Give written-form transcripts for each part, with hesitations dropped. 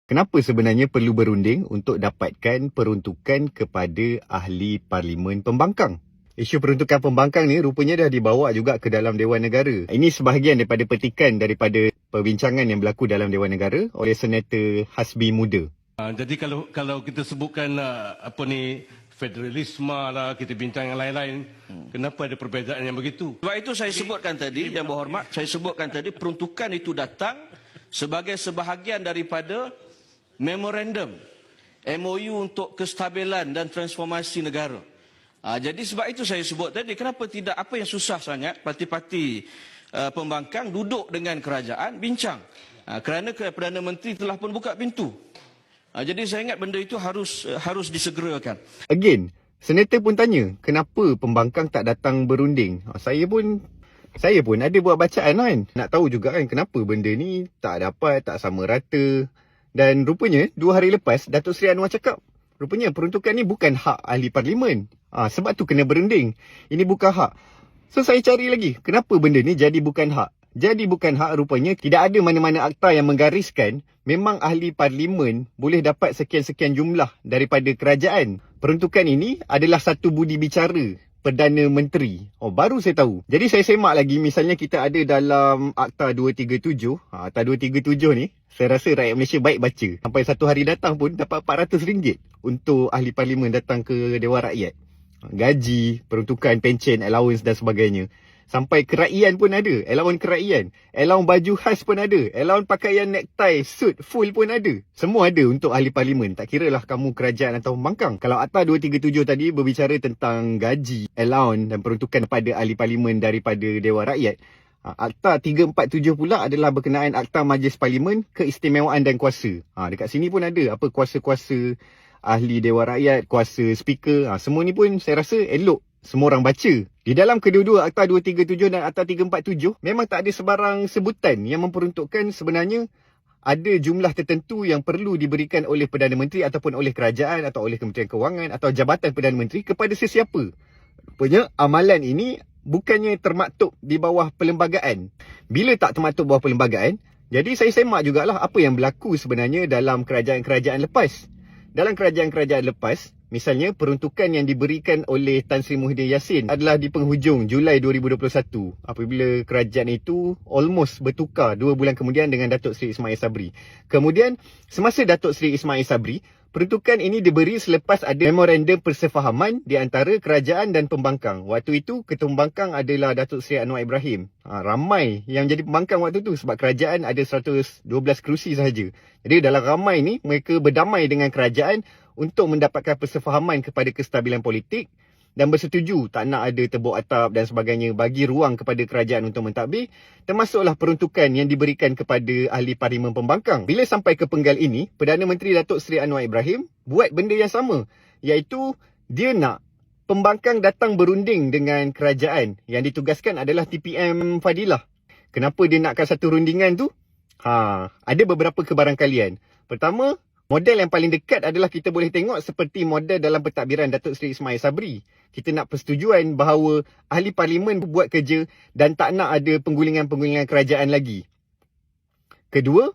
Kenapa sebenarnya perlu berunding untuk dapatkan peruntukan kepada ahli parlimen pembangkang? Isu peruntukan pembangkang ni rupanya dah dibawa juga ke dalam Dewan Negara. Ini sebahagian daripada petikan daripada perbincangan yang berlaku dalam Dewan Negara oleh Senator Hasbi Muda. Jadi kalau kita sebutkan federalisme lah, kita bincang yang lain-lain, kenapa ada perbezaan yang begitu? Sebab itu saya sebutkan tadi, Yang Berhormat, saya sebutkan tadi peruntukan itu datang sebagai sebahagian daripada memorandum MOU untuk kestabilan dan transformasi negara. Jadi sebab itu saya sebut tadi, kenapa tidak, apa yang susah sangat parti-parti pembangkang duduk dengan kerajaan bincang. Kerana Perdana Menteri telah pun buka pintu. Jadi saya ingat benda itu harus disegerakan. Again, senator pun tanya, kenapa pembangkang tak datang berunding? Saya pun ada buat bacaan kan. Nak tahu juga kan kenapa benda ni tak dapat, tak sama rata. Dan rupanya 2 hari lepas Datuk Seri Anwar cakap, rupanya peruntukan ni bukan hak ahli parlimen. Sebab tu kena berunding. Ini bukan hak. So saya cari lagi, kenapa benda ni jadi bukan hak? Jadi bukan hak rupanya tidak ada mana-mana akta yang menggariskan memang ahli parlimen boleh dapat sekian-sekian jumlah daripada kerajaan. Peruntukan ini adalah satu budi bicara Perdana Menteri. Baru saya tahu. Jadi saya semak lagi, misalnya kita ada dalam Akta 237. Akta 237 ni, saya rasa rakyat Malaysia baik baca. Sampai satu hari datang pun dapat RM400 untuk ahli parlimen datang ke Dewan Rakyat. Gaji, peruntukan, pencen, allowance dan sebagainya. Sampai keraian pun ada. Allowance keraian. Allowance baju khas pun ada. Allowance pakaian necktie, suit, full pun ada. Semua ada untuk ahli parlimen. Tak kira lah kamu kerajaan atau pembangkang. Kalau Akta 237 tadi berbicara tentang gaji, allowance dan peruntukan pada ahli parlimen daripada Dewan Rakyat. Akta 347 pula adalah berkenaan Akta Majlis Parlimen, Keistimewaan dan Kuasa. Dekat sini pun ada apa kuasa-kuasa ahli Dewan Rakyat, kuasa speaker. Semua ni pun saya rasa elok semua orang baca. Di dalam kedua-dua Akta 237 dan Akta 347, memang tak ada sebarang sebutan yang memperuntukkan sebenarnya ada jumlah tertentu yang perlu diberikan oleh Perdana Menteri ataupun oleh kerajaan atau oleh Kementerian Kewangan atau Jabatan Perdana Menteri kepada sesiapa. Rupanya amalan ini bukannya termaktub di bawah perlembagaan. Bila tak termaktub bawah perlembagaan, jadi saya semak jugalah apa yang berlaku sebenarnya dalam kerajaan-kerajaan lepas. Dalam kerajaan-kerajaan lepas, misalnya peruntukan yang diberikan oleh Tan Sri Muhyiddin Yassin adalah di penghujung Julai 2021 apabila kerajaan itu almost bertukar 2 bulan kemudian dengan Datuk Seri Ismail Sabri. Kemudian semasa Datuk Seri Ismail Sabri, peruntukan ini diberi selepas ada memorandum persefahaman di antara kerajaan dan pembangkang. Waktu itu ketua pembangkang adalah Datuk Seri Anwar Ibrahim. Ramai yang jadi pembangkang waktu tu sebab kerajaan ada 112 kerusi sahaja. Jadi dalam ramai ni mereka berdamai dengan kerajaan untuk mendapatkan persefahaman kepada kestabilan politik dan bersetuju tak nak ada tebuk atap dan sebagainya, bagi ruang kepada kerajaan untuk mentadbir, termasuklah peruntukan yang diberikan kepada ahli parlimen pembangkang. Bila sampai ke penggal ini, Perdana Menteri Datuk Seri Anwar Ibrahim buat benda yang sama, iaitu dia nak pembangkang datang berunding dengan kerajaan. Yang ditugaskan adalah TPM Fadilah. Kenapa dia nakkan satu rundingan tu? Ada beberapa kebarangkalian. Pertama, model yang paling dekat adalah kita boleh tengok seperti model dalam pentadbiran Datuk Seri Ismail Sabri. Kita nak persetujuan bahawa ahli parlimen buat kerja dan tak nak ada penggulingan-penggulingan kerajaan lagi. Kedua,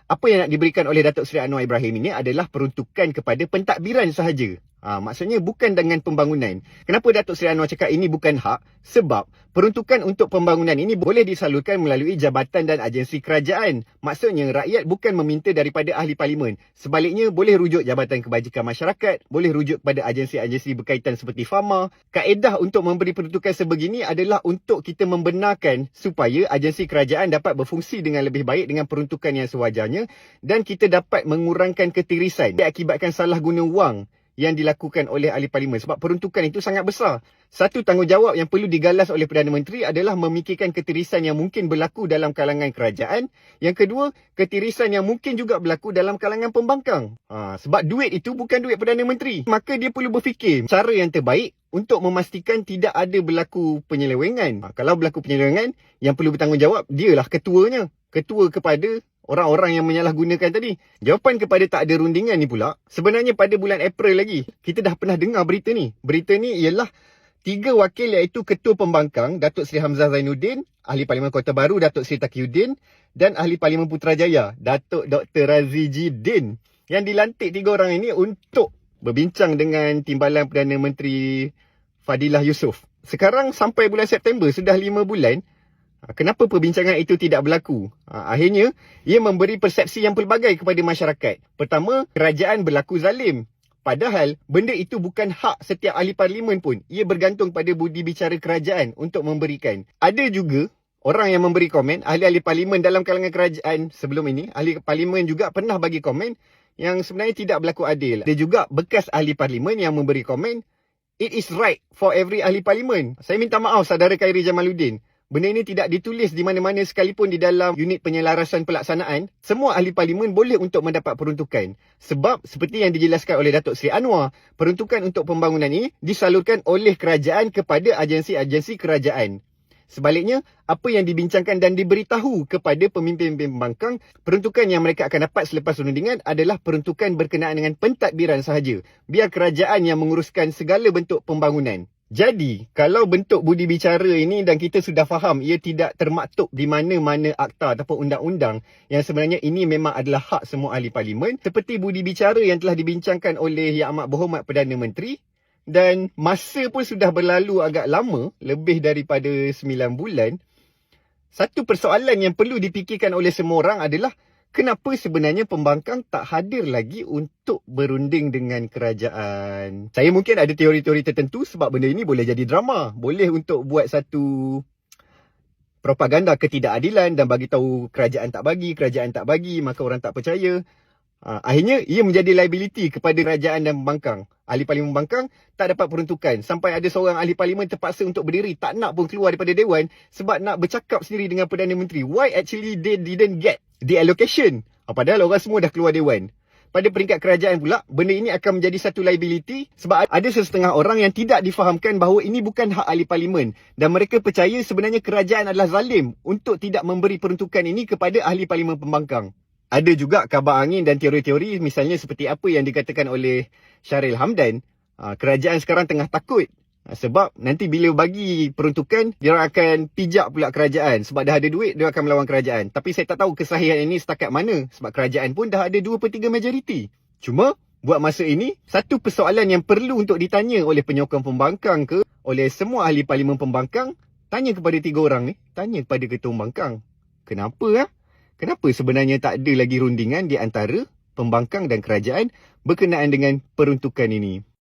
apa yang nak diberikan oleh Datuk Seri Anwar Ibrahim ini adalah peruntukan kepada pentadbiran sahaja. Maksudnya bukan dengan pembangunan. Kenapa Datuk Seri Anwar cakap ini bukan hak? Sebab peruntukan untuk pembangunan ini boleh disalurkan melalui jabatan dan agensi kerajaan. Maksudnya rakyat bukan meminta daripada ahli parlimen. Sebaliknya boleh rujuk Jabatan Kebajikan Masyarakat, boleh rujuk kepada agensi-agensi berkaitan seperti Fama. Kaedah untuk memberi peruntukan sebegini adalah untuk kita membenarkan supaya agensi kerajaan dapat berfungsi dengan lebih baik dengan peruntukan yang sewajarnya dan kita dapat mengurangkan ketirisan akibatkan salah guna wang yang dilakukan oleh ahli parlimen. Sebab peruntukan itu sangat besar. Satu tanggungjawab yang perlu digalas oleh Perdana Menteri adalah memikirkan ketirisan yang mungkin berlaku dalam kalangan kerajaan. Yang kedua, ketirisan yang mungkin juga berlaku dalam kalangan pembangkang. Sebab duit itu bukan duit Perdana Menteri. Maka dia perlu berfikir cara yang terbaik untuk memastikan tidak ada berlaku penyelewengan. Kalau berlaku penyelewengan, yang perlu bertanggungjawab, dialah ketuanya. Ketua kepada orang-orang yang menyalahgunakan tadi. Jawapan kepada tak ada rundingan ni pula, sebenarnya pada bulan April lagi, kita dah pernah dengar berita ni. Berita ni ialah 3 wakil iaitu Ketua Pembangkang Datuk Seri Hamzah Zainuddin, Ahli Parlimen Kota Baru Datuk Seri Taqiyuddin dan Ahli Parlimen Putrajaya Datuk Dr. Raziji Din yang dilantik 3 orang ini untuk berbincang dengan Timbalan Perdana Menteri Fadilah Yusof. Sekarang sampai bulan September, sudah 5 bulan. Kenapa perbincangan itu tidak berlaku? Akhirnya, ia memberi persepsi yang pelbagai kepada masyarakat. Pertama, kerajaan berlaku zalim. Padahal, benda itu bukan hak setiap ahli parlimen pun. Ia bergantung pada budi bicara kerajaan untuk memberikan. Ada juga orang yang memberi komen, ahli-ahli parlimen dalam kalangan kerajaan sebelum ini, ahli parlimen juga pernah bagi komen yang sebenarnya tidak berlaku adil. Ada juga bekas ahli parlimen yang memberi komen, it is right for every ahli parlimen. Saya minta maaf saudara Khairi Jamaluddin. Benda ini tidak ditulis di mana-mana sekalipun di dalam unit penyelarasan pelaksanaan. Semua ahli parlimen boleh untuk mendapat peruntukan. Sebab seperti yang dijelaskan oleh Datuk Seri Anwar, peruntukan untuk pembangunan ini disalurkan oleh kerajaan kepada agensi-agensi kerajaan. Sebaliknya, apa yang dibincangkan dan diberitahu kepada pemimpin pembangkang, peruntukan yang mereka akan dapat selepas rundingan adalah peruntukan berkenaan dengan pentadbiran sahaja. Biar kerajaan yang menguruskan segala bentuk pembangunan. Jadi, kalau bentuk budi bicara ini dan kita sudah faham ia tidak termaktub di mana-mana akta ataupun undang-undang yang sebenarnya ini memang adalah hak semua ahli parlimen, seperti budi bicara yang telah dibincangkan oleh Yang Amat Berhormat Perdana Menteri, dan masa pun sudah berlalu agak lama, lebih daripada 9 bulan. Satu persoalan yang perlu dipikirkan oleh semua orang adalah kenapa sebenarnya pembangkang tak hadir lagi untuk berunding dengan kerajaan? Saya mungkin ada teori-teori tertentu sebab benda ini boleh jadi drama. Boleh untuk buat satu propaganda ketidakadilan dan bagi tahu kerajaan tak bagi, maka orang tak percaya. Akhirnya ia menjadi liability kepada kerajaan dan pembangkang. Ahli parlimen pembangkang tak dapat peruntukan. Sampai ada seorang ahli parlimen terpaksa untuk berdiri, tak nak pun keluar daripada Dewan sebab nak bercakap sendiri dengan Perdana Menteri. Why actually they didn't get the allocation? Padahal orang semua dah keluar Dewan. Pada peringkat kerajaan pula, benda ini akan menjadi satu liability sebab ada setengah orang yang tidak difahamkan bahawa ini bukan hak ahli parlimen dan mereka percaya sebenarnya kerajaan adalah zalim untuk tidak memberi peruntukan ini kepada ahli parlimen pembangkang. Ada juga kabar angin dan teori-teori misalnya seperti apa yang dikatakan oleh Syahril Hamdan. Kerajaan sekarang tengah takut sebab nanti bila bagi peruntukan, dia akan pijak pula kerajaan. Sebab dah ada duit, dia akan melawan kerajaan. Tapi saya tak tahu kesahihan ini setakat mana sebab kerajaan pun dah ada 2/3 majoriti. Cuma, buat masa ini, satu persoalan yang perlu untuk ditanya oleh penyokong pembangkang ke, oleh semua ahli parlimen pembangkang, tanya kepada 3 orang ni, tanya kepada ketua pembangkang. Kenapa? Kenapa sebenarnya tak ada lagi rundingan di antara pembangkang dan kerajaan berkenaan dengan peruntukan ini?